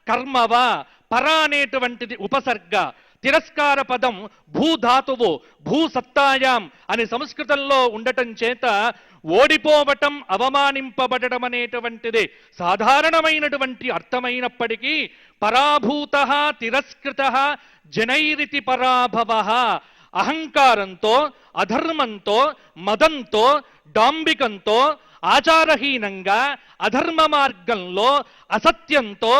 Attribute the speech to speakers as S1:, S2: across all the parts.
S1: కర్మవ. పర అనేటువంటిది ఉపసర్గ. తిరస్కార పదం భూధాతువు, భూసత్తాయాం అని సంస్కృతంలో ఉండటం చేత ఓడిపోవటం, అవమానింపబడటం అనేటువంటిది సాధారణమైనటువంటి అర్థమైనప్పటికీ పరాభూత తిరస్కృత జనైరితి పరాభవ. అహంకారంతో, అధర్మంతో, మదంతో, డాంబికంతో, ఆచారహీనంగా, అధర్మ మార్గంలో, అసత్యంతో,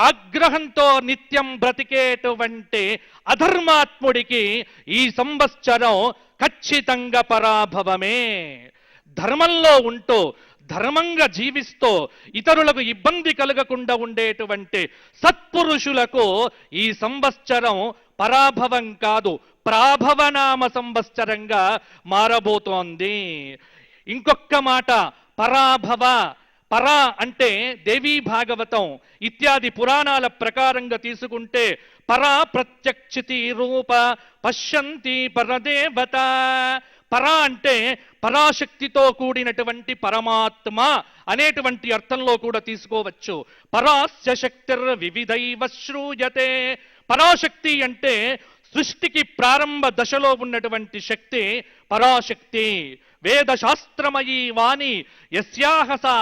S1: ఆగ్రహంతో నిత్యం బ్రతికేటువంటి అధర్మాత్ముడికి ఈ సంవత్సరం ఖచ్చితంగా పరాభవమే. ధర్మంలో ఉంటూ, ధర్మంగా జీవిస్తూ, ఇతరులకు ఇబ్బంది కలగకుండా ఉండేటువంటి సత్పురుషులకు ఈ సంవత్సరం పరాభవం కాదు, ప్రాభవనామ సంవత్సరంగా మారబోతోంది. ఇంకొక్క మాట, పరాభవ. పర అంటే దేవీ భాగవతం ఇత్యాది పురాణాల ప్రకారంగా తీసుకుంటే పరా ప్రత్యక్షితి రూప పశ్యంతి పరదేవత. పర అంటే పరాశక్తితో కూడినటువంటి పరమాత్మ అనేటువంటి అర్థంలో కూడా తీసుకోవచ్చు. పరాస్య శక్తిర్ వివిధైవ శ్రూయతే. పరాశక్తి అంటే సృష్టికి ప్రారంభ దశలో ఉన్నటువంటి శక్తి పరాశక్తి. వేదశాస్త్రమయీ వాణి యస్యాహ సా